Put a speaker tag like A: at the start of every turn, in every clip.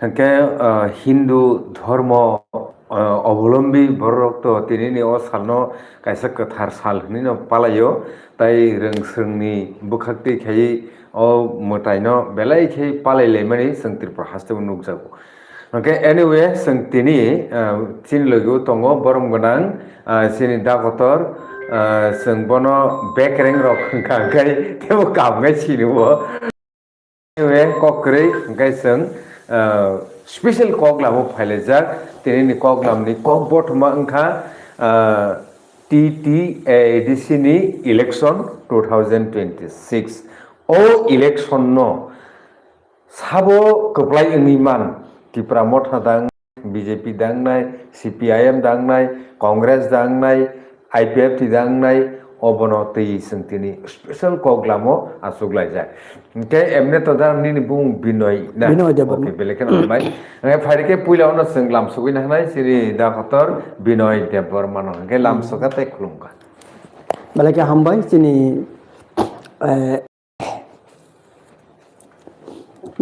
A: hangke Hindu ধর্ম অবলম্বী বররক্ত তিনি ও সালনো কাইসা কথার সাল হনিনো পালাयो তাই रोंसोंनि बुखाक्ति खाई o मोटाइनो बेलाय खाई पालायलाय माने जों त्रिपुरा हास्ते नुकजागौ ओके एनिवे जों तिनि थिन लोगो दङ बरम गोनां सिनि दागतर जों बनो बेकरें रक खांखाय तेबो गाबगासिनो एनिवे कक्रै ओंखाय जों स्पेशल कग्लामो फायलायजाक तिनि कग्लामनि कक बथमा ओंखा TTADC नि इलेक्शन 2026 ओ इलेक्शन नो साबो कप्लाय मान त्रिपुरा मथा दां BJP दांनाय CPIM दांनाय कांग्रेस दांनाय IPF दांनाय अबनो तै संतिनि स्पेशल कग्लामो आसुगलायजा ओंके एमने तो दा नि बुं बिनय ना ओके बेलेके नबाय फारिके पुइलावनो जों लामसुगै नाय सिरि दा खतर बिनय देबबर्मा नंगे लामसुगा तै खुलुमगा
B: बेलेके हामबाय सिनि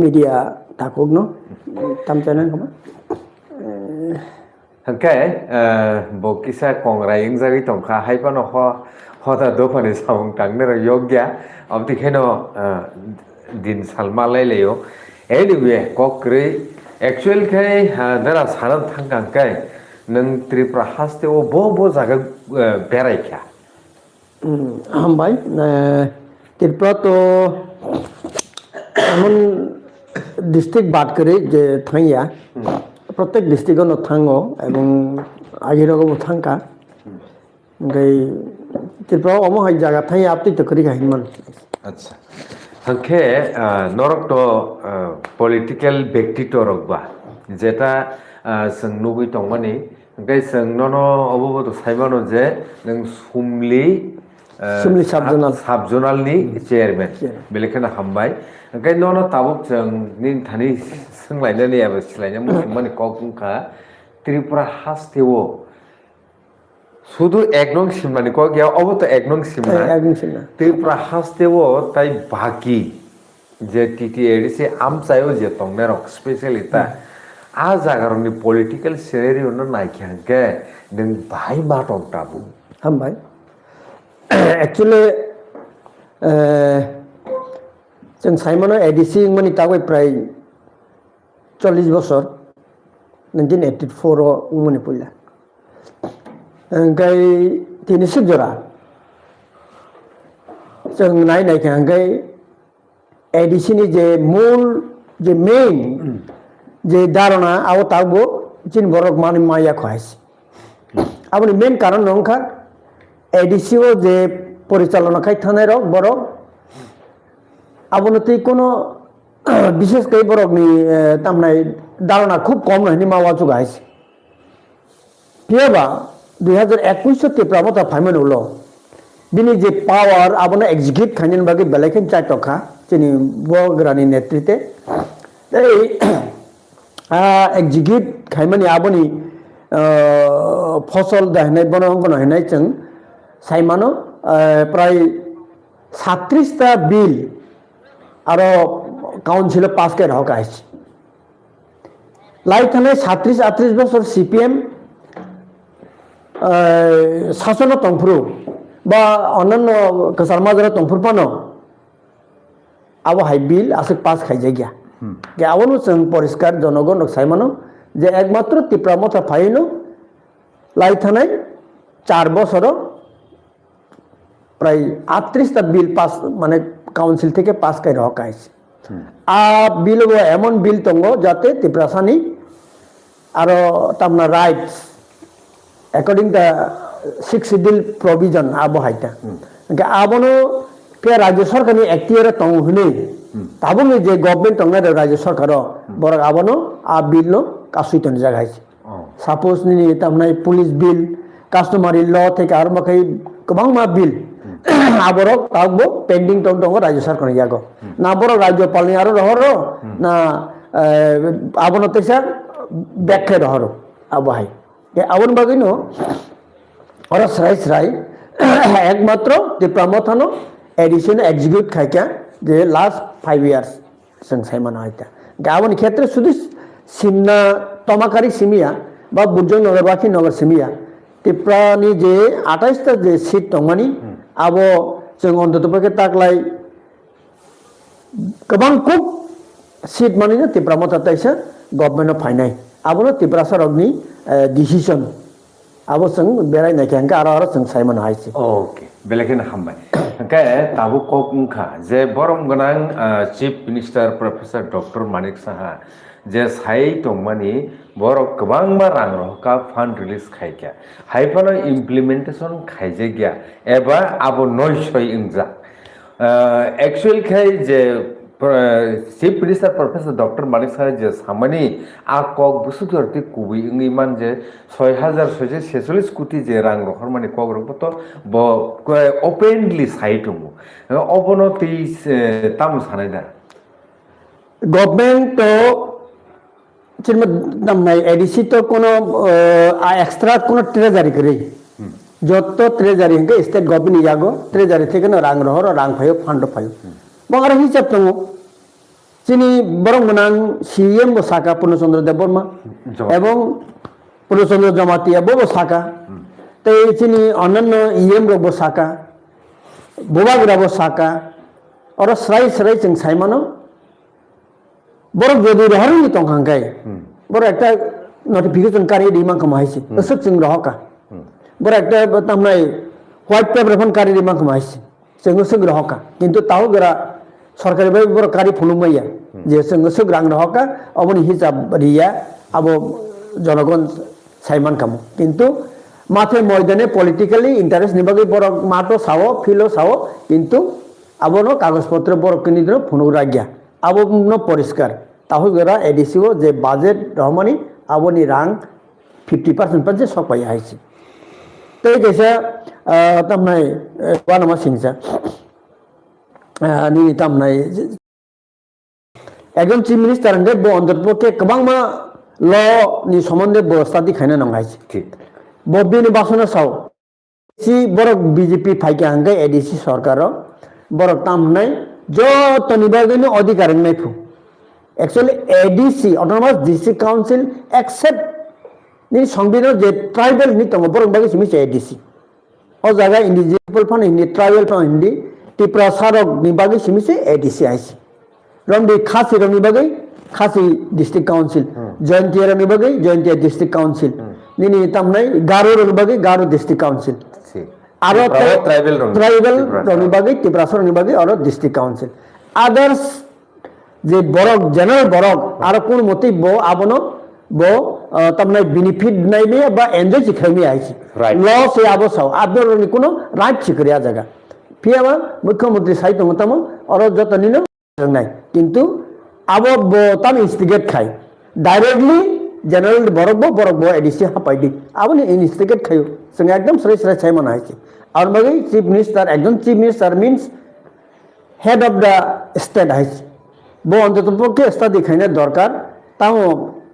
B: media takog no tam channel kama
A: hangke bokisa kongraying jagi tongkha haipano hoda dofani samung tangne yogya amti kheno din salma lailayo anyway kokre actual kai dara sanan thangkang kai nang Tripura haste o bo jaga beraikha
B: हामबाय त्रिपुरा तो एमन district बात करे जे थांया प्रत्येक district no थांगो एवं आगिरगो थांका गई त्रिपुरा अमो हाय जागा थांया आपति तो करी गाहिमन
A: अच्छा हंखे नरक तो पॉलिटिकल व्यक्तित्व रखबा जेटा जों नुबै दंमानि ओंखाय जों ननो अबो तो साइबानो जे नों सुमलि साबजोनालनि चेयारमेन बेलेखाना हामबाय ओंखाय ननो ताबुक जों नि थानि सोंलायनानै आबो सिलायना मुसुमानि ककंखा त्रिपुरा हास्तेवो শুধু এক নং সিমনানি কো গিয়া অব তো এক নং সিমনা त्रिपुरा हास्तेवो তাই বাকি যে TTADC আমচায়ো যে তংনে রক স্পেশালিতা आ जागारनि पॉलिटिकल सिनेरियो न नायखांके नों बाहाय मा दं दाबु
B: हामबाय एक्चुअली जों साइमन ADC माने तागै प्राय 40 बছर 1984 माने पयला ओंखाय तिनिसो जरा जों नायखांके ADC नि जे मूल जे मेन যে ধারণা আও তাগো চিন বড় মানে মাইয়া খাইছে আপনি মেন কারণ নংখা এডিসিও যে পরিচালনা খাই থানার বড় আপনি কোনো বিশেষ করে বড় তামনাই ধারণা খুব কম নয় মাওয়া চুগাইছে কিবা 2021 ত্রিপুরা মতো ফাইমেন হলো বিনি যে পাওয়ার আপনি এক্সিকিউট খাইন বাকি বেলেকেন চাই টকা চিনি বগরানি নেতৃত্বে এই एग्जीक्यूट खाइमानि आबोनि फसल दाहनाय बनंगन हनाय जों साइमानो प्राय 37 टा बिल आरो काउन्सिल पास कर हक आइस लाई थाने 37 38 बছর CPM শাসন তংফুরু বা অন্যান্য সমাজের তংফুর পানো আবো হাই বিল আছে পাস খাই যাইয়া যে আবনো जों পরিষ্কার জনগণ সাইমানো যে একমাত্র ত্রিপুরা মথা ফাইনো লাই থানায় 4 বছর প্রায় 38 টা বিল পাস মানে কাউন্সিল থেকে পাস করে হক আইছে আ বিল এমন বিল তঙ্গ যাতে ত্রিপুরা সানি আর তামনা rights according the 6 schedule provision আবো হাইতা আবনো पे राज्य सरकार नि एक्टियर तंग हुने ताबुनि जे गवर्नमेंट तंगना राज्य सरकार बर आबनो आ बिल नो कासुइतन जागाइस सपोज नि तमनाय पुलिस बिल कस्टमरी लॉ থেকে আর মখাই गोबां मा बिल आबरो तागबो पेंडिंग तंग दङ राज्य सरकार यागो ना बर राज्यपाल नि आरो रहरो ना आबनो तेसार ব্যাখ্যা रहरो आबहाय के आबन बागिनो और सराय एकमात्र त्रिपुरा मथानो एडिशन एग्जीक्यूट खाइका जे लास्ट 5 years जों साइमान आइता गाबोन क्षेत्र शुद्ध सिमना तमाकारी सिमिया बा बुर्जंग नगरबाखी नगर सिमिया त्रिपुरानि जे 28टा जे सीट दंमानि आबो जों अन्ततपक्षे ताकलाय गोबां खुब सीट मानिनो त्रिपुरा मथाताइसा गभर्नमेन्ट फाइनाय आबोनो त्रिपुरा सरकनि डिसिसन आबो जों बेरायनायखै आंखा आरो जों सायमन हायसि
A: ओके बेलेखिन हामबाय ओंखाय ताबो कक उनखा जे बरम गोनां chief minister professor doctor Manik Saha जे साय दंमानि बर गोबांबा रां रहका फान्ड रिलिज खायग्या हायफानो इमप्लिमेन्टेसन खायजे गया एबा आबो नयसय इंजा एक्चुअल खाय जे chief minister professor doctor Manik Saha जे सामानि आकक बुसुधरती कुबि इंमान जे 6,646 कोटी जे रां रखर माने कक रखबत ब ओपेनलि साय दङ अबनो ति ताम सानाय दा
B: गभर्नमेंट तो चिरमा नामनाय एडिसी तो कोनो एक्सट्रा कोनो ट्रेजारि करे যত ট্রেজারি হিংকে স্টেট গভর্নমেন্ট ইয়াগো ট্রেজারি থেকে রাং রহর রাং ফাইও ফান্ড ফাইও বঙ্গার হিসাব দङ চিনি বরং গোনাं সিএম বো সাকা পূর্ণচন্দ্র দেববর্মা এবং পূর্ণচন্দ্র জমাতিয়া বো সাকা তো চিনি অন্যান্য ইএম রবো সাকা বোবাগিরাবো সাকা और स्राय स्राय जों सायमानो बर যদি রহরনি তংখাঙ্গাই बर একটা নোটিফিকেশন কারি দিমাং কমাইছি আসুক जों রহকা बर একটা তামনাই হোয়াইট পেপার ফোন কারি দিমাং কমাইছি जों আসুক রহকা কিন্তু তাও গরা সরকারি ভাই बर কারি ফুলুমাইয়া যে जों আসুক রাং রহকা অবনি হিসাব রিয়া আবো জনগণ সাইমান কামো কিন্তু মাঠে ময়দানে পলিটিক্যালি ইন্টারেস্ট নিবাগৈ बर মাটো সাও ফিলো সাও কিন্তু আবনো কাগজপত্র बर কিনি দিন ফোনরা গিয়া আবনো পরিষ্কার তাহলে গরা এডিসিও যে বাজেট রহমানি আবনি রাং 50% পাঁচে সপাই আইছি তো গেছে তামনাই বানামা সিংসা নি তামনাই একজন চিফ মিনিস্টার কে ব অন্তর্পক্ষে গোबांमा ল নি সম্বন্ধে ব্যবস্থা দি খাইনা নংাইছি
A: ঠিক
B: ববিনি বাসনা সাও সি বড় বিজেপি ফাইকে হাঙ্গে এডিসি সরকার বড় তামনাই যত নিবাগনি অধিকার নাইফু actually ADC autonomous district council except नि संविधान जे ट्राइबल नि तंग बरं बागै सिमिसे एडीसी ओ जागा इंडिजिबल फन इन ट्राइबल फन हिंदी त्रिपुरा सारक नि बागै सिमिसे एडीसी आइसि रमदि खासी रनि बागै खासी डिस्ट्रिक्ट काउंसिल जयंतिया रनि बागै जयंतिया डिस्ट्रिक्ट काउंसिल निनि तामनाय गारो रनि बागै गारो डिस्ट्रिक्ट काउंसिल आरो ट्राइबल रनि बागै त्रिपुरा सारक नि बागै और डिस्ट्रिक्ट काउंसिल अदर्स যে বরক জেনারেল বরক আর কোন মতেই বো আবনো বো তামনাই বেনিফিট নাইবে বা এনজয় শিখাইমে আইছি লস এ আবসাও আদরনি কোন রাইট শিকরিয়া জায়গা ফিয়াবা মুখ্যমন্ত্রী সাইতো মতাম আর যত নিনো নাই কিন্তু আব তাম ইনস্টিগেট খাই ডাইরেক্টলি জেনারেল বরক বো এডিসি হাপাইদি আবনি ইনস্টিগেট খাইও সঙ্গে একদম সরে সরে ছাইমন আইছি আর বাকি চিফ মিনিস্টার একজন chief minister means head of the state আইছি বো অন্ততপক্ষে স্টাডি খাইনা দরকার তাও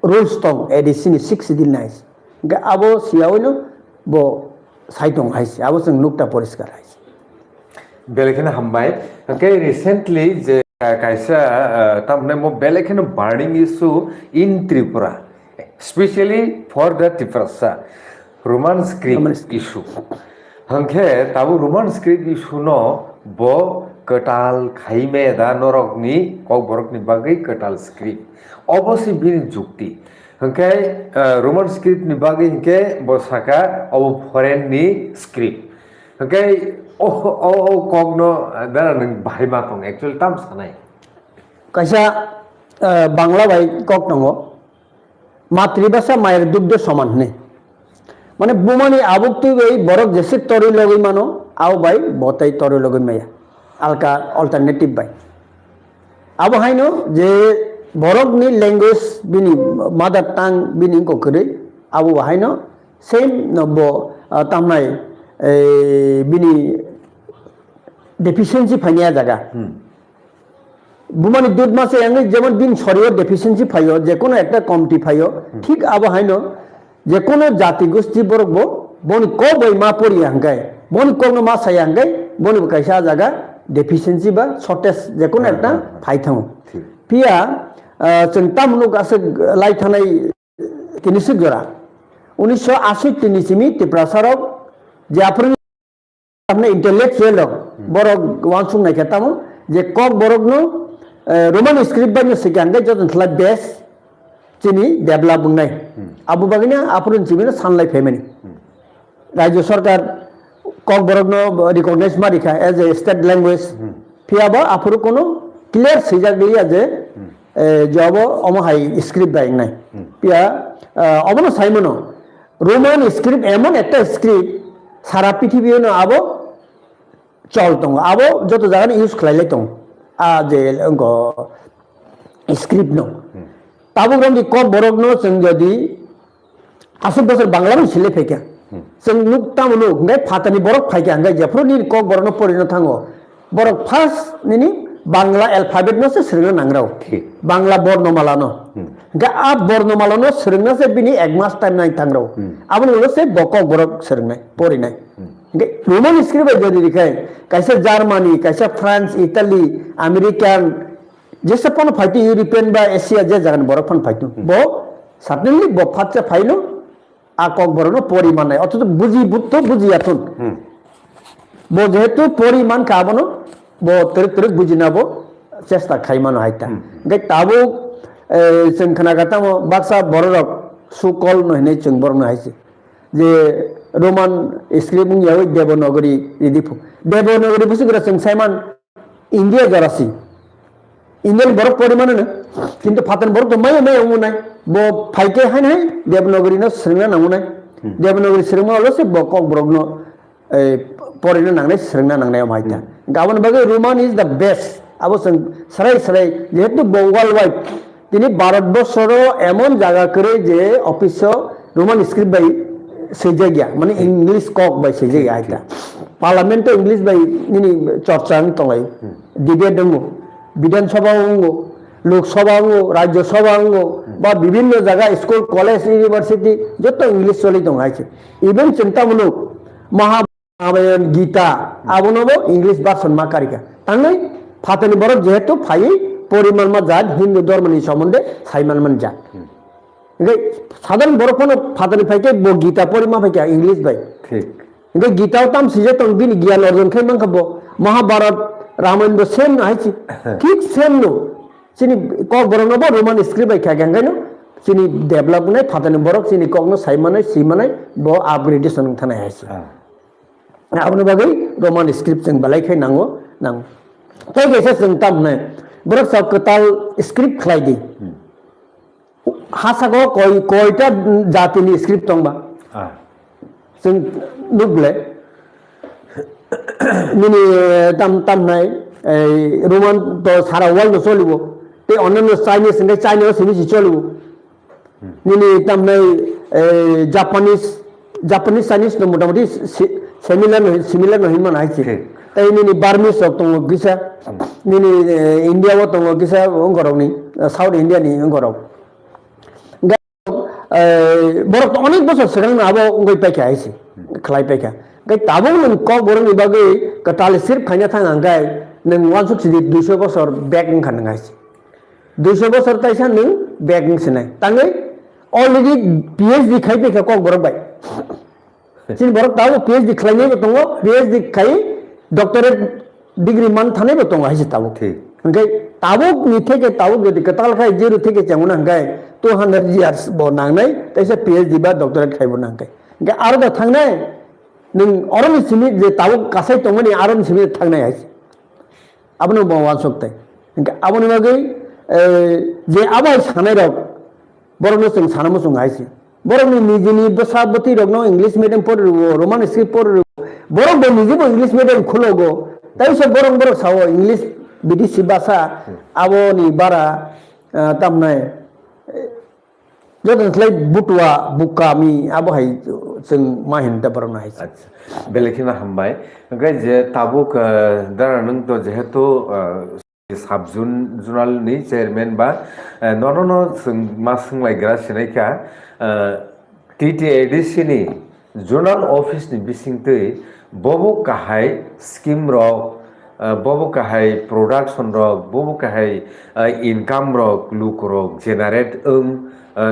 B: রুলস তং এডিসি নি 6 দিন নাইস আবো সিয়াওইনো বো সাইটং আইছি আবো जों নুকটা পরিষ্কার আইছি
A: বেলেখানে হামবাই কে রিসেন্টলি যে কাইসা তামনে মো বেলেখানে burning issue in Tripura specially for the Tripura Roman script issue হংখে তাবো রোমান স্ক্রিপ্ট ইস্যু নো বো कटाल खाइमे दा नरकनि कक बरकनि बागै कटाल स्क्रिप्ट अबसि बिनि जुक्ति हंके रोमान स्क्रिप्ट नि बागै हंके बसाका अब फरेन नि स्क्रिप्ट हंके ओ कगनो दाना नों बाहायमा दं एक्चुअल ताम सानाय
B: कायसा बांला बाय कक दङ मातृभाषा मायर दुग्ध समान ने माने बुमानि आबुक्ति बै बरक जेसे तरि लगै मानो आव बाय बताय तरि लगै माया आलका अल्टरनेटिव बाय अब हाइनो जे बरकनि लैंग्वेज बिनि मदर टांग बिनि कोकरे अब हाइनो सेम नबो तामनाय बिनि डेफिशिएंसी फाइनिया जागा बुमानि दुध मासे यांगे जेमन बिन सरियो डेफिशिएंसी फाइयो जे कोनो एकटा कमति फाइयो ठीक अब हाइनो जे कोनो जाति गोष्ठी बरकबो बनि को बै मा परि हांगाय बनि कोनो मा साय हांगाय बनि कैसा जागा डेफिशिएंसी बा शॉर्टेज जे कोनो एकटा फाइथां पिया जों तामुलुक आसे लाई थानाय किनिसुक जरा 1968 नि तिप्रासाराव जे आफोरनि अपने इंटेलेक्चुअल बरक वांसुं नायखा तामु जे कक बरकनो रोमान स्क्रिप्ट बायनो सिगांगे जतन थला बेस चिनि डेभलप बुंनाय आबु बागिना आफुरन चिमिनो सानलाय फेमेनि राज्य सरकार कक बरकनो रिकॉग्नाइज मारिखा एज ए स्टेट लैंग्वेज फियाबा आफुर कोनो क्लियर सिजाक गैया जे जब अमहाय स्क्रिप्ट बायनाय पिया अबनो साइमनो रोमान स्क्रिप्ट एमन एकटा स्क्रिप्ट सारा पृथिवीनो आबो चल दं आबो जत जागानि यूज खालायलाय दं आ जे अंगो स्क्रिप्ट नो ताबो रंगि कक बरकनो जों जदि 80 बोसोर बांला मिसिले फेक्या जों नुक तामुनो ने फातानि बरक फायक्या गाय जेफ्रोनि कक बरकनो परिनो थांगो बरक फार्स्ट निनि बांला अल्फाबेट नो से सोरनो नांग्राव बांला वर्णमाला नो गा आ वर्णमाला नो सोरनो से बिनि एक मास टाइम नाय थांग्राव आबो नो से बकक बरक सोरनाय परिनाय रोमान स्क्रिप्ट जदि दिखाय कैसे जर्मनी कैसे फ्रांस इटली अमेरिकान जैसे पन फाइटी यूरोपियन बा एशिया जे जगन बरक फन फाइटु बो सडनली बो फाटसे फाइनो आ कक बरनो परिमाण नाय अथच बुझि बुत्तो बुझियाथुन बो जेहेतु परिमाण काबनो बो तर बुझिनाबो चेष्टा खाइमानो हाइता गे ताबो जों खोनागातामो बाक्सा बररक सुकल नहने जों बरनो हाइसे जे रोमान स्क्रिप्ट याव देवनागरी इदिफु देवनागरी बुसुगरा जों साइमान इंडिया जरासी इंडियन बरक परिमाण न किंतु फातन बरक तो माय माय उमुनाय बो फाइके हाय हाय देवनागरी न स्रंगना नांगुनाय देवनागरी स्रंगमा लसे बकक बरकनो परिनो नांनाय स्रंगना नांनायाव हाइता गाबन बागे रोमान इज द बेस्ट आबो जों सराय सराय जेहेतु वर्ल्ड वाइड तिनि भारतबर्षरो एमन जागा करे जे ऑफिस रोमान स्क्रिप्ट बाय सेजे गया माने इंग्लिश कक बाय सेजे गया आइता पार्लियामेंट इंग्लिश बाय निनि चर्चा तंगाय डिबेट दंगो विधानसभा होंगो लोकसभा होंगो राज्यसभा होंगो बा विभिन्न जगह स्कूल कॉलेज यूनिवर्सिटी जत इंग्लिश चली दं आइছে इवन चिंतामूलक महाभारत गीता आबनबो इंग्लिश भाषण मा कारिका तांगै फातनि बरक जेहेतु फाइ परिमाण मा जात हिंदू धर्मनि सम्बन्धे साइमान मन जात साधारण बरफोन फादर फाइके बो गीता परिमा फाइके इंग्लिश बाय ठीक गीता तम सिजे तंग बिन ज्ञान अर्जन खाइ मंखबो महाभारत रामायण बो सेम हाइछि ठीक सेम नो सिनि कक बरनबो रोमान स्क्रिप्ट बाय खाय गंगानो सिनि डेभलप नै फादर बरक सिनि ककनो साइमानै सिमानै बो अपग्रेडेशन थानाय हाइछि आबनो बागै रोमान स्क्रिप्ट जों बालाय खाय नांगो नां तै गेसे जों तामने बरक सकताल स्क्रिप्ट खालायदि हासागो कयटा जातिनि स्क्रिप्ट दंबा जों नुब्ले निनि तामनाय रोमान तो सारा वर्ल्ड चलिबो ते अन्य चाइनीज ने चाइना सिनि चलिबो निनि तामनाय जापानीज चाइनीज न मोटामोटी सिमिलर नहि मन आइছে তাই নিনি বার্মিস দङ गिसा निनि इन्डियाव दङ गिसा अंगरनि साउथ इन्डियानि अंगराव बरक अनेक बছর सिगां आबो गय पाइका आइছে खलाय पाइका गय ताबो नों कक बरनि बागै कटाल सिर खायना थांगाय नों 200 बছর बैक खान आइছে 200 बছर ताइसा नों बैक सिनाय तांगै अलरेडी पीएचडी खाय पाइका कक बरक बाय सिन बरक ताबो पीएचडी खलायनाय दङ पीएचडी खाय डॉक्टरेट डिग्री मान थाने बतंग हाइसे ताबो ओंखाय ताबो निथे के ताबो गदि कताल खाय जेरु थे के चंगुना हंगाय 200 इयर्स बो नांगनाय तैसे पीएचडी बा डॉक्टरेट खायबो नांगाय ओंखाय आरो दा थांनाय नों अरन सिमि जे ताबो कासाय तंगनि आरन सिमि थांनाय हाइसे आबनो बवान सकते ओंखाय आबनो बागै जे आबाय सानाय रक बरनो जों सानामो जों हाइसे बरनो निजिनि बसाबती रगनो इंग्लिश मीडियम पर रोमान स्क्रिप्ट पर बरं बो निजेबो इंग्लिश मीडियम खुलोगो ताइसे बरं सावो इंग्लिश बिदिसि भाषा आबोनि बारा तामनाय जदनस्लाय बुटुआ बुकामी आबोहाय जों माहिनता बरनो हाइस
A: अच्छा बेलेखिना हामबाय ओंखाय जे ताबुक दारा नों तो जेहेतु साब जुनालनि चेयारमेन बा नन जों मा सोंलायग्रा सिनायखा टीटीएडीसी नि जुनाल ऑफिस नि बिसिंतै बबो गाहाय स्कीम रक bobo kahai production rok bobo kahai income rok luk rok generate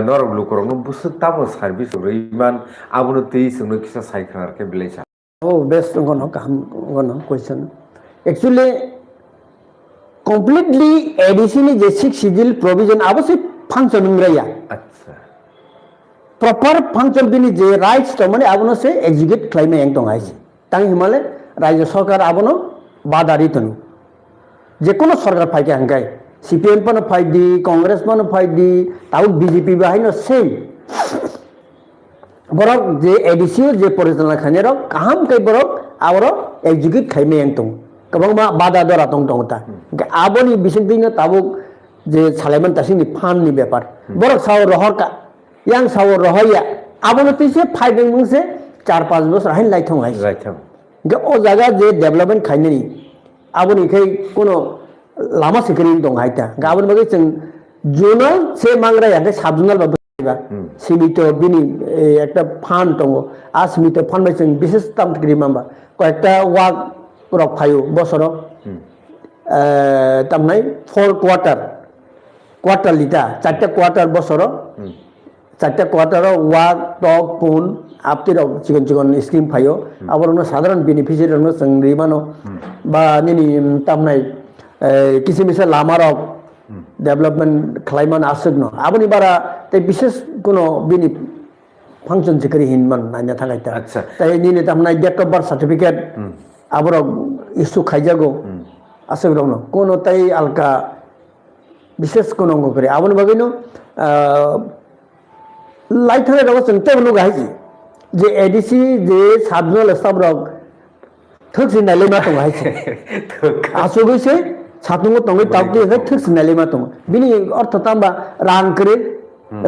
A: norok luk rok no busuk tamo service roiman abono tei sungno kisa saikhanar ke bilesa.
B: Oh, best ngono kaham ngono question. Actually, completely additionally basic civil provision आवश्यक function रहा.
A: Acha.
B: Proper function bini je rights to mane abono se execute claim yang tong aise. Tang himale রাজ্য সরকার abono badari tunu. যে কোনো সরকার ফাইকে হাঙ্গাই CPM পানো ফাইট দি কংগ্রেস পানো ফাইট দি তাও বিজেপি বাহিনী সেম বরক যে এডিসিও যে পরিচালনা খানের কাহাম কাই বরক আবর execute Jaime yang tong kabang ma bada dora tong tong ta aboni bising ding tabuk যে সালেমান তাসিনি ফান নি ব্যাপার বরক সাও রহর কা yang সাও রহইয়া abono তিসে ফাইডিং মুসে 4-5 বছর হাইন লাইথং আইছে
A: Laitham.
B: ও জায়গা যে ডেভেলপমেন্ট খাইনি আবনি খাই কোনো লামা সিকিরিং দং হাইতা গাবন বাগে जों জোনাল সে মাংরা ইয়াতে সাব জোনাল বাবা সীমিত বিনি একটা ফান্ড দङ আ সীমিত ফান্ড বাই जों বিশেষ তামত্রি মামবা কয়েকটা ওয়াক রক ফাইও বছর তামনাই 4 কোয়ার্টার লিটা 4টা কোয়ার্টার বছর 4টা কোয়ার্টার ওয়াক টপ পুন আপতিরক চিকন স্কিম ফাইও আবরনো সাধারণ বেনিফিশিয়ারি রনো जों রিমানো বা নিনি তামনাই কিছু মিছা লামারক ডেভেলপমেন্ট খালাইমান আসগনো আবনি বারা তাই বিশেষ কোনো বিনি ফাংশন সিকারি হিনমান নাইনা থাকাইতা
A: আচ্ছা
B: তাই নিনি তামনাই ডেট অফ বার্থ সার্টিফিকেট আবরক ইস্যু খাইজাগো আসগনো কোনো তাই আলকা বিশেষ কোনো অঙ্গ করে আবনি বাগিনো লাইথারে রবসন তেবলু গাইজি যে এডিসি যে সাবজনাল স্টাফরক থকসিনালে মা তং হাইছে আসগৈছে সাতঙ্গ তঙ্গै তাবতি হে থকসিনালে মা তং বিনি অর্থ তামবা রাং করে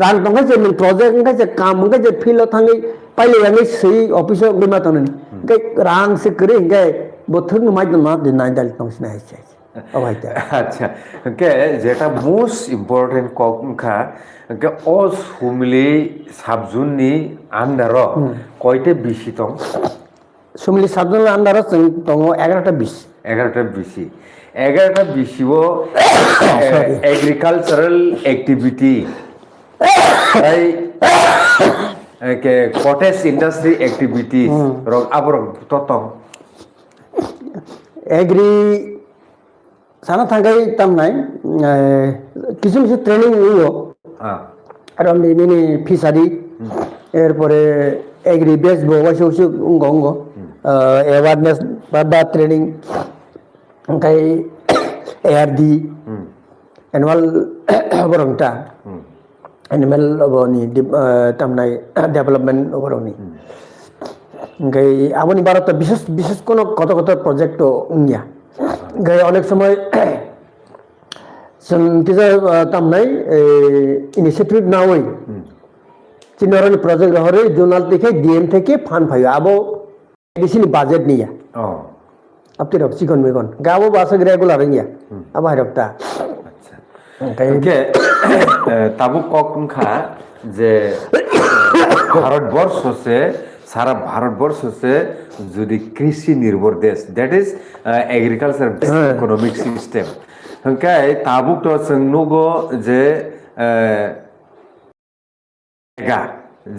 B: রাং তঙ্গै যে প্রজেক্ট ngay যে কাম ngay যে ফিল থাঙ্গै পাইলে ngay সেই অফিস গমা তং নি ngay রাং সে করে ngay বথং মাই মা দিনাই দাল তংসিনা হাইছে অবাইতা
A: আচ্ছা কে যেটা মোস্ট ইম্পর্টেন্ট কখা কে ও সুমলি সাবজুননি আন্ডার কয়টা বিসি তং
B: সুমলি সাবজুননি আন্ডার তং 11টা বিসি
A: 11টা বিসি 11টা বিসিও এগ্রিকালচারাল অ্যাক্টিভিটি তাই কে কটেজ ইন্ডাস্ট্রি অ্যাক্টিভিটি রক আবর ততং
B: এগ্রি সানা থাকাই তাম নাই কিছু কিছু ট্রেনিং হইও আর আমি মিনি ফিশারি এরপরে এগ্রি বেসবো ওইসব ওইসব অঙ্গ অঙ্গ অ্যাওয়ারনেস বা ট্রেনিং ওখাই এআরডি অ্যানুয়াল বরংটা অ্যানিমেল অবনি তামনাই ডেভেলপমেন্ট বরংনি ওখাই আপনি ভারত বিশেষ বিশেষ কোনো কত কত প্রজেক্ট উনিয়া গাই অনেক সময় जों किजा तामनाय इनिशिएटिव नावै चिनरनि प्रोजेक्ट रहरै जोनाल থেকে ডিএম থেকে ফান্ড ফাইও আবো এডিসিনি বাজেট নিয়া আপনি রক চিকন মেগন গাবো বাসে রেগুলার নিয়া আবা হাইরকটা
A: আচ্ছা কে তাবু কখনখা যে ভারতবর্ষ সে সারা ভারতবর্ষ সে যদি কৃষি নির্ভর দেশ that is agriculture economic system হংকাই তাবুক তো जों नुगो যে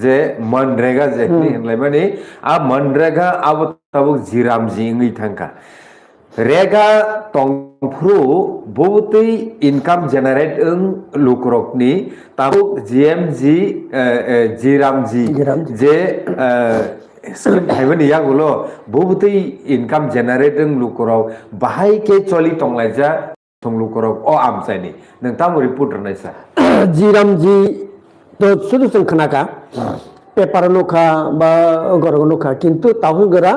A: যে मनरेगा যে হনলাই মানে আ मनरेगा আব তাবুক জিরামজি ইংই থাঙ্কা रेगा तंफ्रु बहुतै इनकाम जेनारेट लुकरकनि ताबुक जीएमजी जिरामजी जे स्किम थाइबनि यागुलो बहुतै इनकाम जेनारेट लुकरक बाहाय के चलि तंलायजा लुकरक अ आमसायनि नोंथां रिपोर्ट नायसा
B: जिरामजी तो सुदु जों खोनाका पेपार लुखा बा गरग लुखा किन्तु ताहुगरा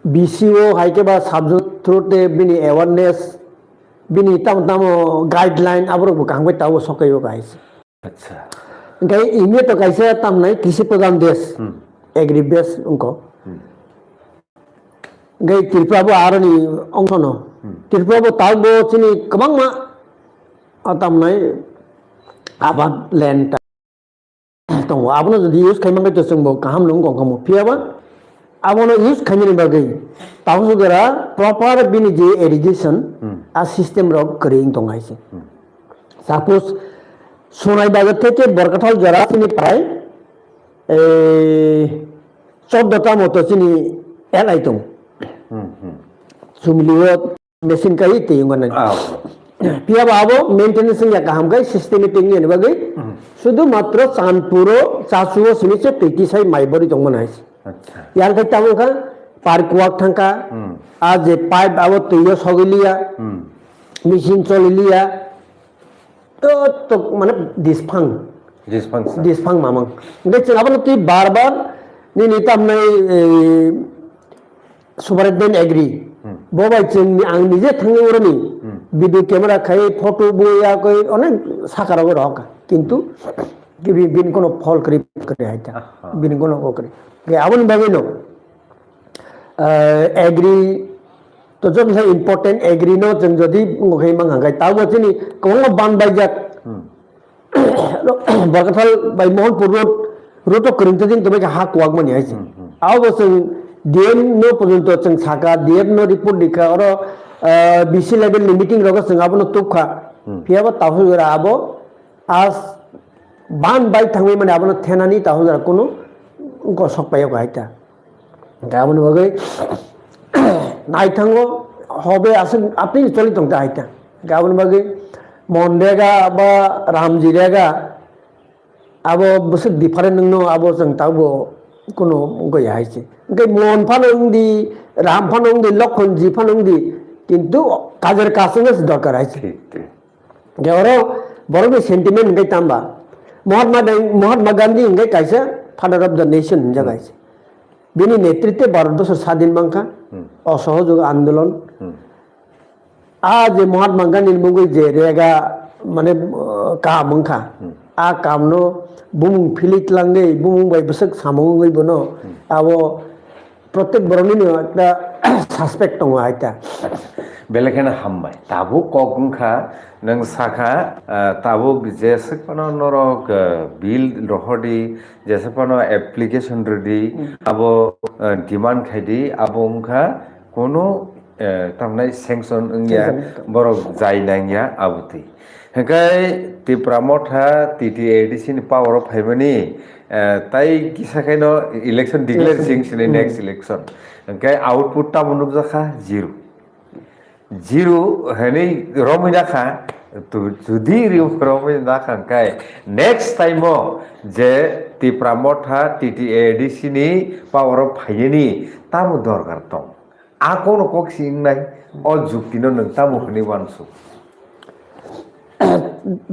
B: बीसीओ हाइके बा साबजेक्ट थ्रुते बिनि अवेयरनेस बिनि ताम ताम गाइडलाइन आबरो बुकांबे ताव सकायो गाइस
A: अच्छा
B: गाय इमे तो कैसे ताम नै कृषि प्रधान देश एग्री बेस उनको गाय त्रिपुराबो आरनि अंशनो त्रिपुराबो तावबो चिनि कबांमा ताम नै आबाद लैंड तो आबनो जदि यूज खाइमांगे तो जोंबो गाहाम नं गंगामो फियाबा abono use khamini bagai tahu gara proper bini je irrigation a system rok kering tongaise suppose sonai bagar থেকে বরকাঠাল জরা চিনি প্রায় 14টা মতো চিনি এলাই দं सुमिलियो machine kai teyungan pia babo maintenance ya kaham kai systematic ni bagai sudu matro chanpuro chasuo siniche teki sai maibori tongman ais
A: আচ্ছা
B: yar kai tamu kan parkuak thangka aje pipe abo tuyo sogilia machine cholilia to mane disphang mamang ngai chengabon ti bar ni nitam nai superintendent agree bobai cheng ang nije thangi urani video camera khai photo boya koi onek sakara go roka kintu bin kono fall kare haita bin kono ko kare ge abon bagino agree to jom sa important agree no jeng jodi ngokai manghangai tawo chini kong ban baijak barkathal bai mohanpur road kering tin tobe ha kwak mani aisi awo seng DM no পর্যন্ত চং সাকা DM no report dikha oro BC level meeting rogo seng abono tukha piaba tahu gara abo as ban bai thangwi mane abono thenani tahu gara kono ko sok payo gaita gabono bagai nai thango hobe asen apni choli tong gaita gabono bagai monrega ba ramjirega abo busuk different no abo seng tahu kono goi haise ngai mon phanong di ram phanong di lokhon ji phanong di kintu kajer kasung es dorkar haise georo borobe sentiment ngai tamba Mahatma Gandhi ngai kaisa father of the nation jagaise bini netritwe bharatbashor স্বাধীন mangkha অসহযোগ আন্দোলন আজ মহাত্মা গান্ধী মুগৈ যে রেগা মানে কাম mangkha a kamno bumung philit langai bumung bai besek samung gai bono abo প্রত্যেক বরণী একটা suspect দङ আইতা
A: বেলেখানে হামবাই তাবো কগংখা নং সাখা তাবো যেসেপনো নরক বিল রহদি যেসেপনো অ্যাপ্লিকেশন রেডি আবো ডিমান্ড খাইদি আবংখা কোনো তামনাই sanction yeah Borok যাইনাইয়া আবুতি হেকাই টিপ্রামথা TTADC ni power of heaveni tai kisakaino election declare sing next election hekai output ta munuk jakha zero hani romina kha to judi romina kha kai next time je টিপ্রামথা TTADC ni power of phayeni tamu dorkar tong a kono kok sing nai o juktino nang tamu khni wansu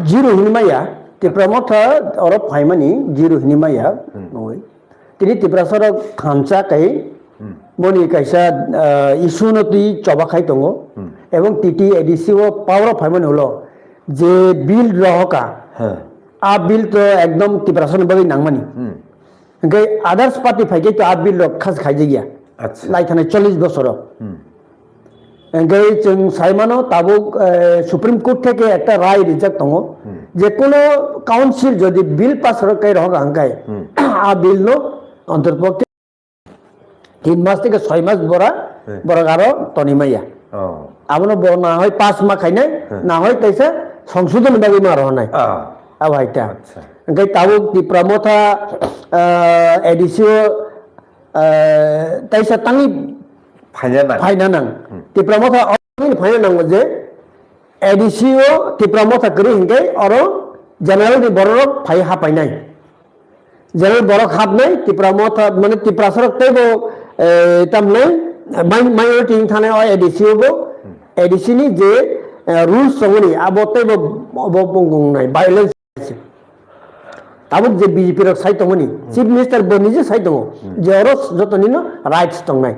B: zero hinmaya টিপ্রামথা oro phaimani zero hinmaya noi tini tiprasara khamcha kai moni kaisa issue no tui choba khai tongo ebong TTADC o power phaimani holo je bill rohoka a bill to ekdom tiprasara bagi nangmani gai others party phaige to a bill rok khas khai jigya
A: acha
B: lai thane 40 বছর gai chung saimano tabuk supreme court থেকে একটা রায় reject দङ যে কোন council যদি bill pass করে রহক আঙ্কাই আ বিল no অন্তর্পক্ষে 3 মাস থেকে 6 মাস বড় আরো তনিমাইয়া আমনো বড় না হয় 5 মাস খাইনে না হয় তাইছে সংশোধন বাকি মার হনাই আব হাইতা gai tabuk টিপ্রামথা এডিসিও তাইছে tangi ফাইনানাং টিপ্রামথা অনি ফাইনানাং যে এডিসিও টিপ্রামথা করি হিংকে অরো জেনারেল দি বড় ফাই হাপাইনাই জেনারেল বড় খাপ নাই টিপ্রামথা মানে টিপ্রাসরক তেবো তামনে মাইনরিটি থানে অ এডিসিও বো এডিসিনি যে রুলস সঙ্গনি আবো তেবো ববঙ্গং নাই ভায়োলেন্স তাবুক যে বিজেপি রক সাইত মনি চিফ মিনিস্টার বনি যে সাইত যে অরো যতনিনো রাইটস দং নাই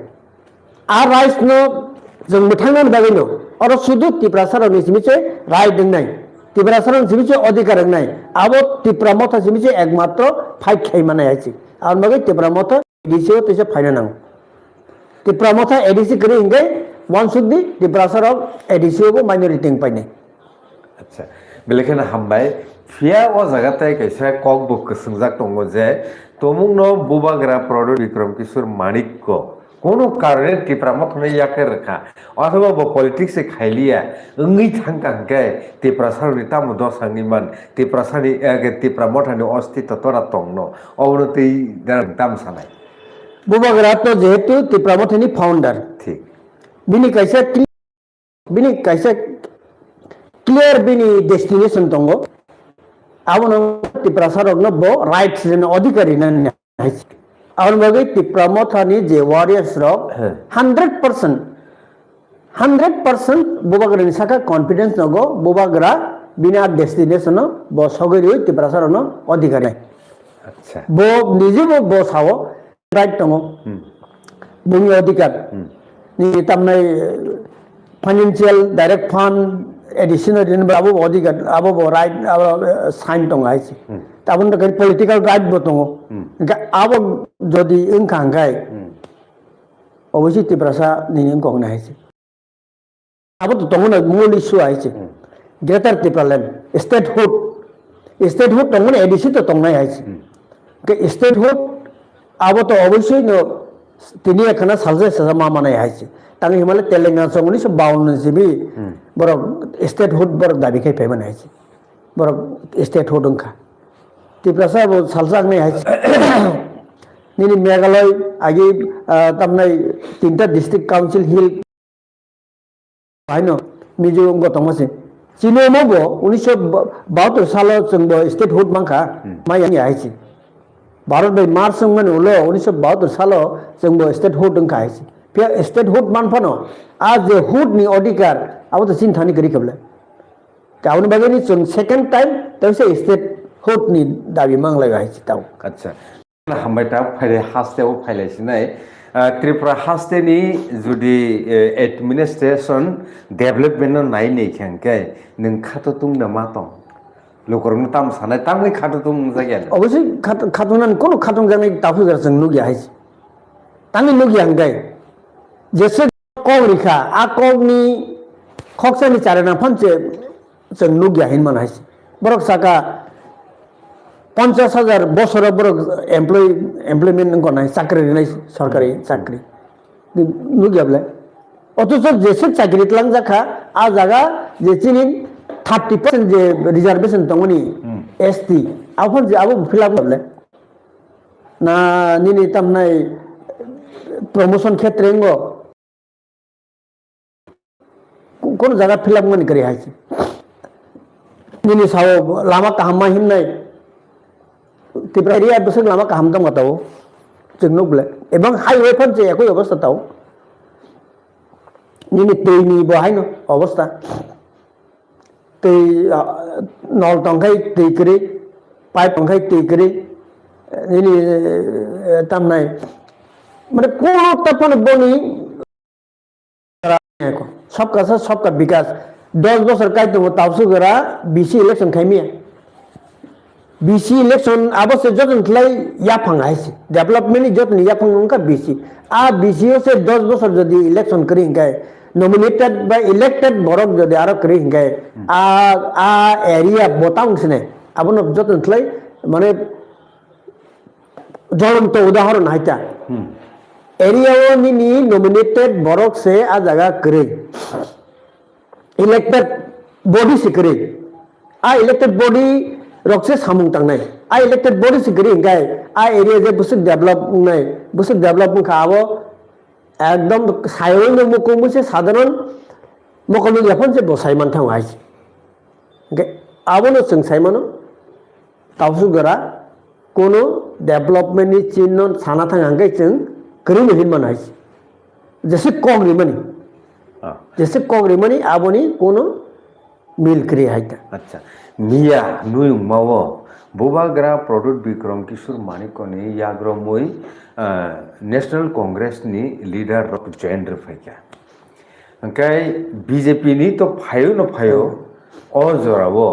B: আর রাইটস নো जों मोथांनान बागैनो अरो सुदु टिप्रासाराव निसिमिचे राइट दंनाय टिप्रासाराव निसिमिचे अधिकार दंनाय आबो टिप्रामथा सिमिचे एकमात्र फाइट खाइमानाय आइछि आर मगे टिप्रामथा एडिसिओ तेसे फाइना नांग टिप्रामथा एडिसि करि हिंगे वन शुड बी टिप्रासाराव एडिसिओ बो माइनरिटी पाइनाय
A: अच्छा बेलेखाने हामबाय फिया ओ जागाताय कैसा कक बुक संजाक दंगो जे तमुंगनो बुबाग्रा प्रदुत बिक्रम किशोर माणिक्य কোনো কারণে টিপ্রামত হলে ইয়াকে রেখা অথবা পলিটিক্স খাইলিয়া ওই থাঙ্কাঙ্কে টিপ্রাসারনি তাম দশাংনিমান টিপ্রাসানি টিপ্রামঠানি অস্তিত্ব তোরা তংন অবনতি দাম সানাই
B: বুবাগ্রা তো যেহেতু টিপ্রামঠানি ফাউন্ডার
A: ঠিক
B: बिनि kaisa clear bini destination tongo abono tiprasarogno bo rights jeno adhikari nan haisi abon bagi tipramothani je warriors rok 100% bubagra ni saka confidence nogo bubagra bina destination bo sogeri tiprasarogno adhikari
A: acha
B: bo nije bo sawo right tongo bumi adhikar ni tamnai financial direct fund additional abo अधिकार abo right abo sign tong aisi tabun to political right bo tong abo jodi ingkang gai obviously tiprasa ning kong na aisi abo to tong na mul issue aisi greater tipraland statehood tong na addition to tong na aisi ke statehood abo to obviously no tini ekhana salje sama manai aisi tang himalaya telangana song 1952 jibi borok statehood borok dabi kai payment haisi borok statehood ongkha tiprasa bo saljak nei haisi nini meghalaya agi tamnai tinta district council hill haino mizoram go tongmase chinomo bo 1972 salo jongbo statehood mangkha mai ani haisi bharat bai march songman ulo 1972 salo jongbo statehood ongkha haisi statehood manfano आज hood नि अधिकार अब तो चिन्थानी गरी कबले ताउन बगेनी चुन second time तसे statehood नि दाबी मांगलाय हाइछि ताउ
A: अच्छा हामबायता फाइले हास्तेव फाइलायसिनाय त्रिपुरा हास्तेनि जुदि एडमिनिस्ट्रेशन डेभलपमेन्ट नाय नै खेंके नों खातो तुम ना मा दं लोकरनो ताम सानाय तामनि खातो तुम जायगा
B: अबसे खातोनान कोनो खातों जानाय ताफुगार जों नुगिया हाइछि तानि नुगिया हंगाय जेसे कौरिखा आ कौगनी खक्सानि चारेना फंचे जों नुगिया हिनमान हाइछि बरक साका 50,000 बसर बरक एमप्लयमेन्ट गनाय चाकरि नै सरकारि चाकरि नुगियाब्ले अथच जेसे चाकरि तलां जाखा आ जागा जेचिनि 30% जे रिजर्वेशन दंगनि एसटी आफन जे आबो फिलआप बले ना निनि तमनाय प्रमोशन क्षेत्रेंगो কোন জায়গা ফিলআপ মনে করে হাইছে নিনি সাও লামা কাহামা হিমনাই ত্রিপুরা এরিয়া বসে লামা কাহাম দং গাতাও जोंनोबले এবং হাইওয়ে ফনছে একই অবস্থা তাও নিনি তেইনি বহাইনো অবস্থা তেই নল টংখাই তেই করে পাইপ টংখাই তেই করে নিনি তামনাই মানে কোন তপন বনি सबका साथ सबका विकास 10 बছর কাইতে তাওসু গরা বিসি ইলেকশন খাইমিয়া বিসি ইলেকশন আবশ্যক যতন লাই ইয়াফাং আইছে ডেভেলপমেন্ট যতন ইয়াফাং উনকা বিসি আ বিসিও সে 10 বছর যদি ইলেকশন করি গায় নমিনেটেড বা ইলেক্টেড বরক যদি আর করি গায় আ এরিয়া বতাংসনে আবন যতন লাই মানে জ্বলন্ত উদাহরণ হাইতা एरिया नि नॉमिनेटेड बरक से आ जगह करे इलेक्टेड बॉडी से करे आ इलेक्टेड बॉडी रक से सामुंग तंगनाय आ इलेक्टेड बॉडी से करे गाय आ एरिया जे बुसुक डेवलप खाबो एकदम सायन मुको मुसे साधारण मकल याफन से बसायमान थां हाइस गे आबनो जों सायमानो तावसुगरा कोनो डेवलपमेंट नि चिन्ह साना थां हांगाय जों करीम हिनमान हाइस जैसे कॉग्री मनी आबोनी कोनो मिल करी हाइता
A: अच्छा मिया नुय मावो बुबाग्रा प्रदुत बिक्रम किशोर माणिक्यनि याग्रमय नेशनल कांग्रेस नि लीडर रक जयेंद्र फाइका ओंखाय बीजेपी नि तो फायो न फायो अ जरावो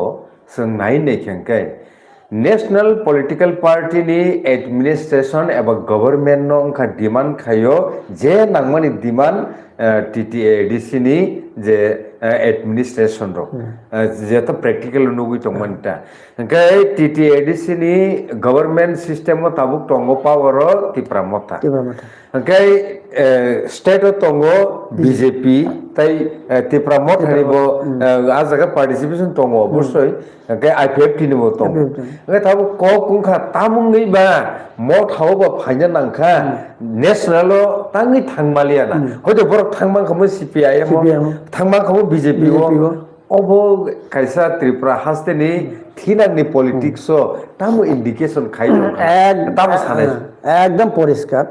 A: जों नाय नेखेंखाय नेशनल पॉलिटिकल पार्टी नि एडमिनिस्ट्रेशन एबा गवर्नमेंट नो उनका डिमांड खायो जे नांगमानि डिमांड टीटीएडीसी नि जे एडमिनिस्ट्रेशन रो जेता प्रैक्टिकल नुगुइ तंगमनता ओंखाय TTADC नि गवर्नमेंट सिस्टम ताबुक तंगो पावर तिप्रा मथा ओंखाय स्टेट तंगो बीजेपी ताई तिप्रा मथानिबो आ जागा पार्टिसिपेशन तंगो अबसय ओंखाय IPF तिनिबो तंगो ओंखाय ताबुक क कुंखा तामुंगै बा मथाव बा फाइना नांखा नेशनल तांगै थांमालियाना हयतो बर थांमांखौ CPIM थांमांखौ BJP अबो कायसा त्रिपुरा हास्तेनि थिनांनि पलिटिक्स तामु इंडिकेशन खाइनो तामु साने
B: एकदम परिष्कार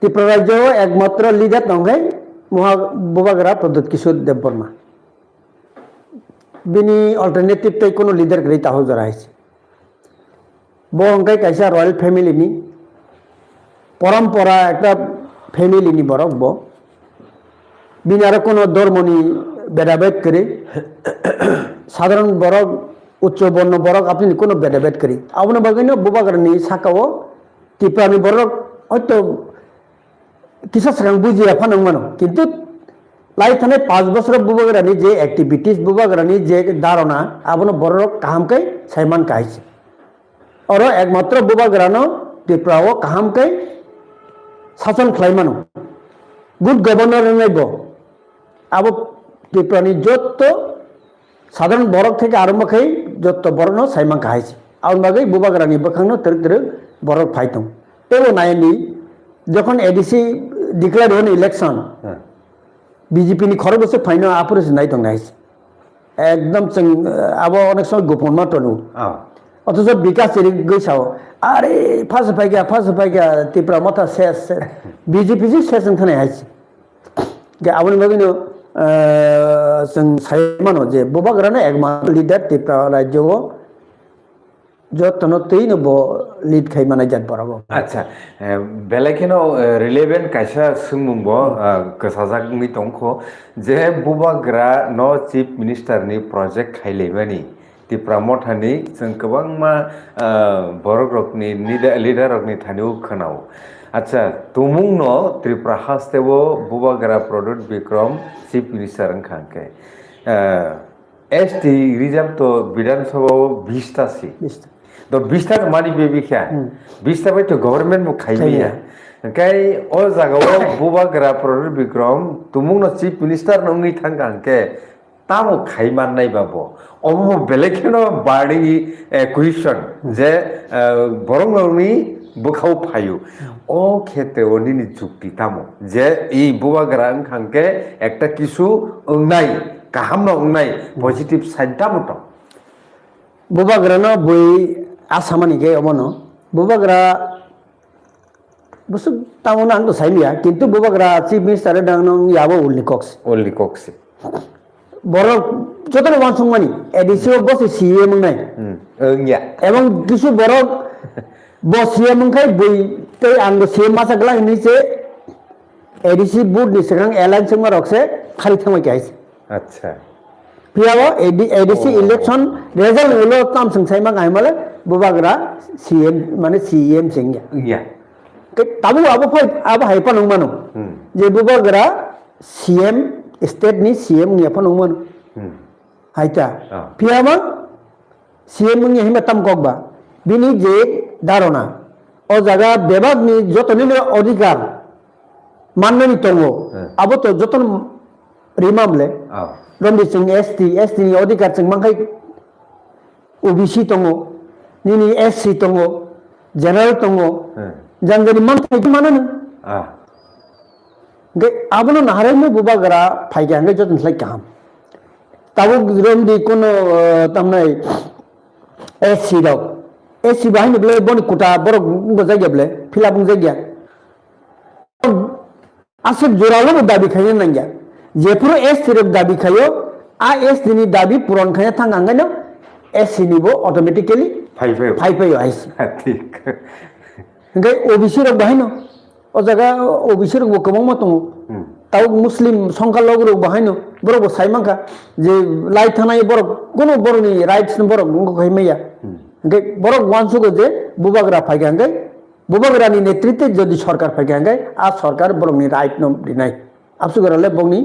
B: त्रिपुरा राज्य एकमात्र लीडर नंगे महा बुबागरा प्रदुत किशोर देवबर्मा बिनी अल्टरनेटिव तै कोनो लीडर गरै ताहो जराइस बो अंगाय कायसा रॉयल फैमिली नि परंपरा एकटा फैमिली नि बरक बो बिनी आरो कोनो धर्मनि भेदाभेद करे साधारण बरक उच्च वर्ण बरक आपनि कोनो भेदाभेद करे आबनो बागैनो बुबागरानि साकाओ त्रिपुरानि बरक हयतो किसा सिगां बुजिया फानंमानो किन्तु लाई थानाय 5 बोसोर बुबागरानि जे एक्टिविटीज बुबागरानि जे धारणा आबनो बरक काहामकै साइमान काइसे और एकमात्र बुबागरानो त्रिपुराओ काहामकै शासन खालायमानो गुड गवर्नर नाइबो आबो त्रिपुरानि जत्तो साधारण बरक থেকে आरम्भ खाई जत्तो बरनो साइमान काइसे आउन बागै बुबागरानि बखांनो तर बरक फाइतों एबो नायनि जखन एडीसी डिक्लेयर होन इलेक्शन बीजेपी नि खरगोसे फाइनो ऑपरेशन नाइतों नाइस एकदम जों आबो अनेक समय गोपन मात्रनु अथच विकास गैसाव अरे फास फाइगा त्रिपुरा मथा शेष बीजेपी जी शेष थानाय हाइस के आबोनि बागैनो जों साइमानो जे बुबागरानो एकमात्र लीडर त्रिपुरा राज्यआव जतनो तैनो बो लीड खाइमानाय जात बराबो
A: अच्छा बेलेखेनो रिलेवेंट कायसा सोंमुंबो गोसाजागनि दंखो जे बुबागरा न चीफ मिनिस्टर नि प्रोजेक्ट खाइलेबानि त्रिपुरा मथानि जों गोबां मा बरक रकनि लीडर रकनि थानिउ खोनाव अच्छा तुमुं न त्रिपुरा हास्तेबो बुबागरा प्रदुत विक्रम चीफ मिनिस्टर अंखांके एसटी रिजर्व तो विधानसभा 20 तासी तो 20 ता मानि बेबिखा 20 ता तो गवर्नमेंट मु खाइमिया ओंखाय ओ जागाव बुबागरा प्रदुत विक्रम तुमुं न चीफ मिनिस्टर नंगै थांगांके तामो खाइमान नाइबाबो अमो बेलेखेनो बार्डिं क्वेश्चन जे बरंगनि बुखाव फायु ओ खेते ओनिनि जुक्ति तामो जे ई बुबागरा अंखांके एकटा किसु ओंनाय गाहाम न ओंनाय पजिटिव साइड तामो
B: बुबागरानो बै आसामानि गे अमनो बुबागरा बुसु तामोना आंतो साइमिया किन्तु बुबागरा चीफ मिनिस्टर दांनो याबो उल्लिकक्स बरक जतन वानसुंमानि एडिसिओ बस सीएम नाय
A: ओंया
B: एवं किसु बरक बस सीएम खाय बै तै आंगो सीएम मासागला निसे एडिसि बुट नि सिगां एलायन्स मारकसे खारि थांबाय गाइस
A: अच्छा
B: पियाबो एडिसि इलेक्शन रिजल्ट उलो काम संसाय मा गायमाले बुबागरा सीएम माने सीएम सिंया ताबु आबो हाइपा नंमानो जे बुबागरा सीएम स्टेट नि सीएम नि अपन नंमानो हाइता पियाबो सीएम नि हिमा तम कगबा बिनि जे धारणा ओ जागा बेबाग नि जतनि अधिकार माननानि तंगो आबो तो जतन रिमामले रंदी सिंह एसटी नि अधिकार सिंह मंगाय ओबीसी तंगो निनि एससी तंगो जनरल तंगो जानगनि मंथाय माननो गे आबनो नाहारेनो बुबागरा फाइगांगे जतन स्लाय काम ताबो रंदी कोनो तमनाय एससी बाहायनो ब्ले बनि कुटा बरक जायगाब्ले फिलाप जायगा आसे जोरालो दाबि खायनो नांगा जेफोर एसटी रक दाबि खायो आ एसटी नि दाबि पूरण खाया थांगांगनो एससी निबो ऑटोमेटिकली फाइफायो आइस
A: ठीक
B: गे ओबीसी रक बाहायनो ओ जागा ओबीसी रक गोबां मतंग ताव मुस्लिम संख्यालघु रक बाहायनो बरक साइमांखा जे लाई थानाय बरक कोनो बरनि राइट्स बरक गंगो खायमैया गे बरक वानसुगो जे बुबागरा फाइगांगे बुबागरानि नेतृत्व जदि सरकार फाइगांगे आ सरकार बरकनि राइट न दिनाय आपसुगराले बंनि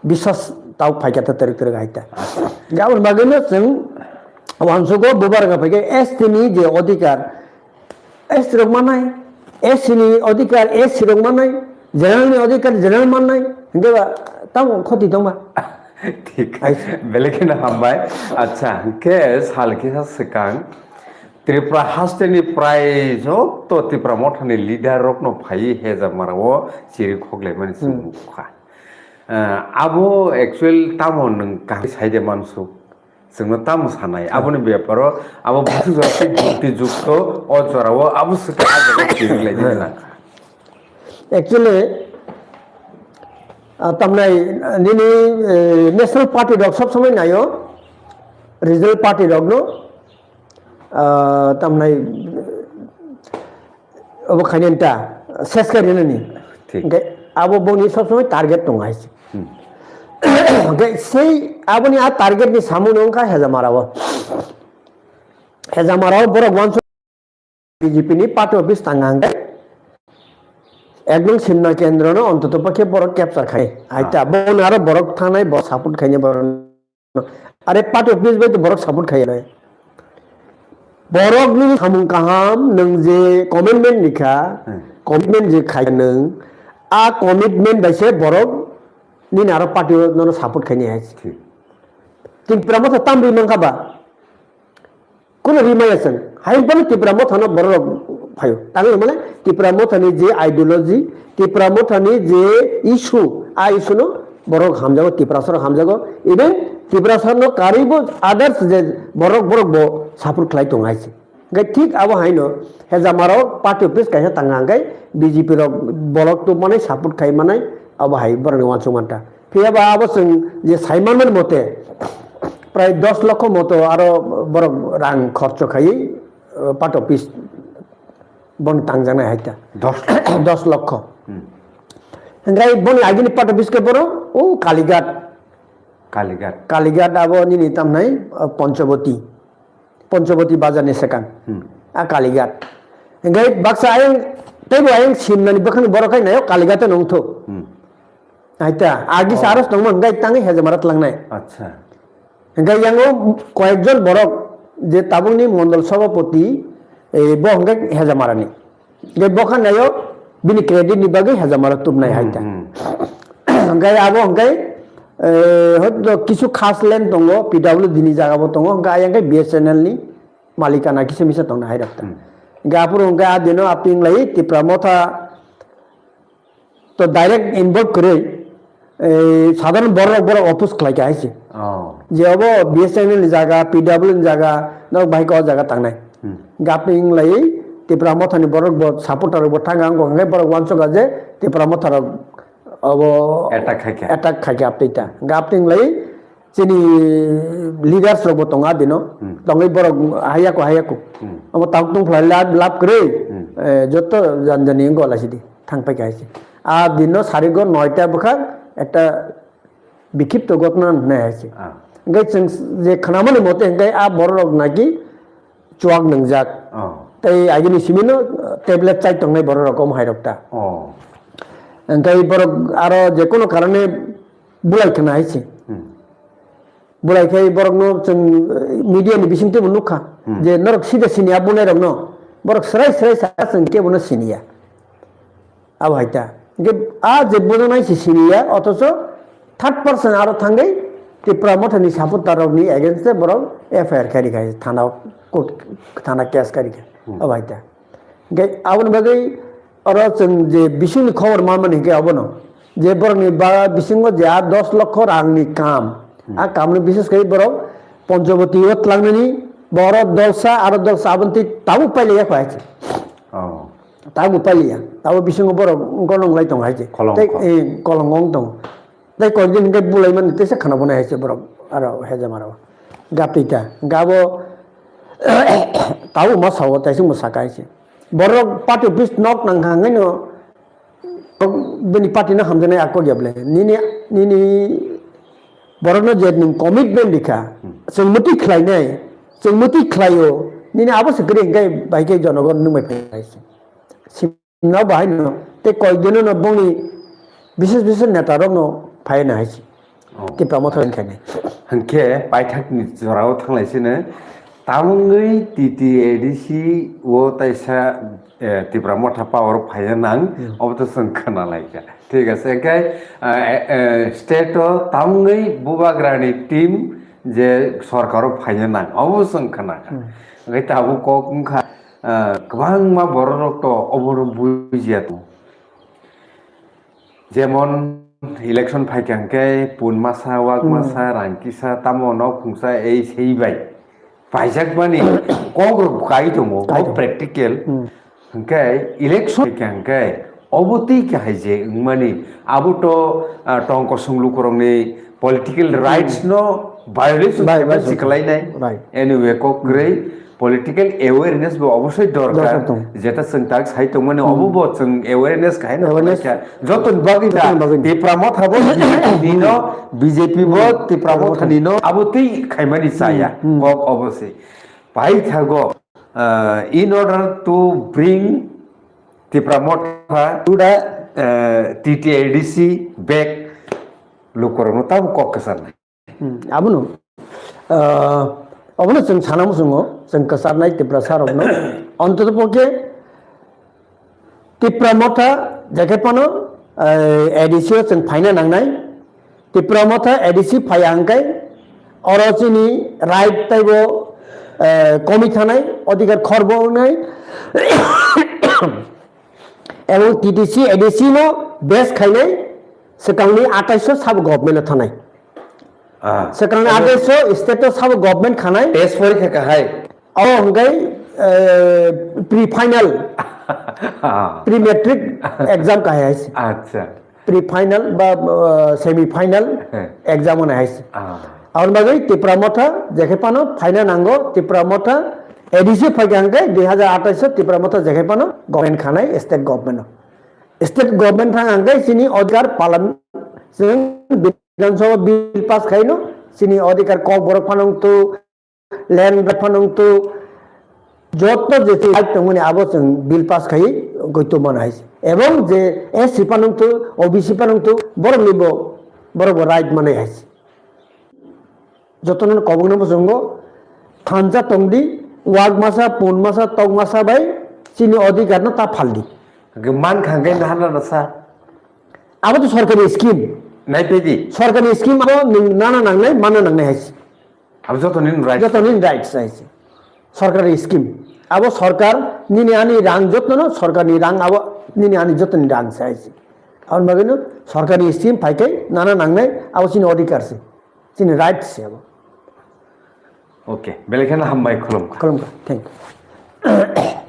B: বিশ্বাস তাও ফাইকাতে তেরে তেরে গাইতা গাবন বাগैनो जों वानसुगो बुबारगा फैगे एसटिनि जे अधिकार एस रग मानाय एसनि अधिकार एस रग मानाय जेनेरेलनि अधिकार जेनेरेल मानाय हिंदेबा तां खति दंबा
A: ठीक बेलेगनो हामबाय अच्छा के सालखि सिगां त्रिपुरा हास्टेनि प्राय जत त्रिपुरा मथानि लिडार रकनो फाइ हेजामाराव सिरि खगले मानसि मुखा आबो एक्चुअल तामो नों गाहि साइडे मानसु जोंनो तामो सानाय आबोनि बेपारो आबो बुथु जाति जुक्ति जुक्त अजराव आबो सुके आजरा सिरिलाय दिना
B: एक्चुअली तमनाय निनि नेशनल पार्टी रक सब समय नायो रिजनल पार्टी रक नो तमनाय अब खाइनेंटा सेसकारिननि ठीक आबो बोनि सब समय टारगेट दं आइस सै आबोनि आ टारगेट नि सामु नंका हेजामाराव बरक वानस बीजेपी नि पार्टी ऑफिस तांगांगे एकदम सिमना केंद्र नो अंतत पक्षे बरक कैप्चर खाय आइता बोन आरो बरक थानाय ब सपोर्ट खायने बर अरे पार्टी ऑफिस बे तो बरक सपोर्ट खाय रे बरक नि सामु काहाम नों जे कमिटमेंट निखा कमिटमेंट जे खाय नों आ कमिटमेंट बायसे बरक नि नारो पार्टी नो सपोर्ट खायने है तिन प्रमोथ तामरि मंगाबा कोन रिमायसन हाय बन तिप्रा मथानो बरक फायो तांगे माने तिप्रा मथानि जे आइडियोलॉजी तिप्रा मथानि जे इशू आ इशू नो बरक हामजागो तिप्रासर हामजागो इवन तिप्रासर नो कारिबो आदर्स जे बरक बो सपोर्ट खाय दं आइसे गे ठीक आबो हायनो हेजामारो पार्टी ऑफिस काहे तांगांगे बीजेपी रो बरक तो माने सपोर्ट खाय माने अब हाय बरन वानसु मानता फेबा अब जों जे साइमान मते प्राय 10 लाख मतो आरो बरक रां खर्च खाय पार्टी ऑफिस बन तांजाना हायता 10 लाख हंगाय बन आगिनि पार्टी ऑफिस के बरो ओ कालीघाट अब निनि तामनाय पंचवती बाजारनि सेकान आ कालीघाट हंगाय बाक्सा आयं तेबो आयं सिमनानि बखन बरखाय नायो कालीघाट नंथो आइता आगि सारस दंमोन हंगाय तांगे हेजामारात लांनाय अच्छा हंगाय यांगो कयेकजन बरक जे ताबुंनि मंडल सभापति बो हंगाय हेजामारानि जे बखान नायो बिनि क्रेडिट नि बागै हेजामारा तुबनाय हायता हंगाय आबो हंगाय हयतो किछु खास लेन दंगो पीडब्ल्यू दिनि जागाबो दंगो हंगाय हंगाय बीएसएनएल नि मालिकाना किसे मिसे दंना हायराक्ता गापुर हंगाय आ दिनो आपिं लाई तिप्रा मथा तो डायरेक्ट इनवॉल्व करे साधारण बरक अफिस खलायका आइसे जे अब बीएसएनएल जागा पीडब्ल्यू जागा न बाइक जागा तांनाय गापिं लाई तिप्रा मथानि बरक ब सपोर्टर ब थांगांगो हंगाय बरक वानसो गाजे तिप्रा मथार अब अटैक खायका आपैता गापिं लाई चिनि लीडर्स रो बतंगा दिनो तंगै बरक हायाको अब तांतुं फ्लाय लाभ करे जत जानजानि गलासिदि थांपायका आइसे आ दिनो सारिगो 9टा बखा একটা বিক্ষিপ্ত ঘটনা নাই আছে গাই जों যে খানামানি মতে গাই आ বড় নাকি চোয়াক নংজাক তাই আগিনি সিমিনো ট্যাবলেট চাই তংনাই বড় রকম হাইরকটা গাই বড় আর যে কোনো কারণে বুলাই খানা আইছে बुलाई खाई बरक नो जों मीडिया नि बिसिंते नुखा जे नरक सिदे सिनिया बुनाय रक नो बरक सराय सा जों के बुनो सिनिया अब हायता के आ जे बुनाय सिनिया अथच थर्ड पर्सन आरो थांगै तिप्रा मथानि सापुतारक नि एगेंस्ट बरक एफआईआर खारि खाय थाना कोर्ट थाना केस खारि अब हायता के आउन बागै अरो जों जे बिसिंनि खबर मामनि के अबनो जे बरनि बा बिसिंगो जे 10 लाख रांनि काम आ कामनि विशेष करी बरक पंचवतीत लांनानि बर दलसा आरो दलसा आबन्ति ताबु पाइलिया खायছে ताबु पाइलिया ताबु बिसिंगो बरक गनंलाय दं हायছে तै कलंगं दं तै कयदिन के बुलायमोन तेसे खाना बनायছে बरक आरो हेजामारा गापैता गाबो ताबु मा साव तैसे मोसाखायছে बरक पार्टी ऑफिस नक नांखाङैनो बेनि पार्टीनो हामजनाय आको गेबले निनि बरनो जे नों कमिटमेंट लिखा जोंमति खलायनाय जोंमति खलायो निनि आबो सगरे गाय बायके जनगण नुमै फायसे सिमना बाहायनो ते कयदिनो न बंनि विशेष नेता रनो फायना हायसे टिप्रा मथा खायनो
A: hangke paithak ni jorao thanglaisino tamungui TTADC wo taisa tipra motha power phaya nang oboto song khana laika ঠিক আছে একাই স্টেট tamungui bubagrani team যে সরকারও ফাইনে নাং অবশ্যই খানা ওই তাবো কমখা গোबां मा बर' रक्त अबरो बुजिया दं যেমন ইলেকশন ফাইকাंके পুন মাসা ওয়াক মাসা রাঙ্কিসা তামন খুংসা এই সেইবাই পাইজাক মানি কগ্র গাই দङ প্র্যাকটিক্যাল হंके ইলেকশন ফাইकांके অবতি কাহাইजे মানি আবুত টংক সংলু করংনি পলিটিক্যাল রাইটস नो ভায়োলেশন সিকলাইনাই এনিওয়ে কগ্রৈ political awareness bo obosshoi dorkar jeta sing tak saito mane obobo sing awareness kaino joton bagida tipramo thabo nino BJP bo tipramo thanino abotei khaimani saya kok obosei pai thago in order to bring tipramo to the TTADC back lokorno tab kok kesan
B: abuno 어머니 좀 사나무승어 좀 그사나이 티프라사로노 언뜻 보게 티프라모타 자케파노 에디시오 좀 파이나 낭나이 티프라모타 에디시 파양가이 어러지니 라이트 타이보 কমিথানাই অধিকার খর্ব নাই এবং TTC ADC নো বেস খাইনাই সেকাংনি 2800 sub government থানাই সেকারণে 2800 স্টেট সাব গভর্নমেন্ট খানাই
A: টেস্ট পরীক্ষা কাহাই
B: ও হংগাই pre final pre matric exam কাহাই আছে
A: আচ্ছা
B: প্রি ফাইনাল বা সেমি ফাইনাল एग्जाम হনে আছে আর বাগৈ টিপ্রামথা জেখে পানো ফাইনাল নাঙ্গো টিপ্রামথা এডিসি ফাইগাঙ্গাই 2028 টিপ্রামথা জেখে পানো গভর্নমেন্ট খানাই স্টেট গভর্নমেন্ট থাঙ্গাই সিনি অধিকার পালন जों বিধানসভা বিল পাস খাইনো সিনি অধিকার ক বড় ফানংতু ল্যান্ড ফানংতু যত যেতে তমনি আবচং বিল পাস খাই গইতো মানাইছে এবং যে এসসি ফানংতু ওবিসি ফানংতু বড় নিব বড় বড় রাইট মানে আইছে যতন কবন বসঙ্গ থানজা তংদি ওয়াগ মাসা পুন মাসা তগ মাসা বাই সিনি অধিকার না তা ফালদি
A: মান খাঙ্গাই নাহানা নসা
B: আবার তো সরকারি স্কিম
A: নাই পেদি
B: সরকারি স্কিম আবার নানা নাংনাই মানা নাংনাই আছে
A: আব যতনিন
B: রাইটস আছে সরকারি স্কিম আব সরকার নিনি আনি রাং যত্ন সরকারি রাং আব নিনি আনি যত্ন রাং আছে আর মাগেনো সরকারি স্কিম ফাইকাই নানা নাংনাই আব সিনি অধিকার আছে সিনি রাইটস আছে আব
A: ওকে বেলেখানা হামবাই খুলুম
B: থ্যাংক ইউ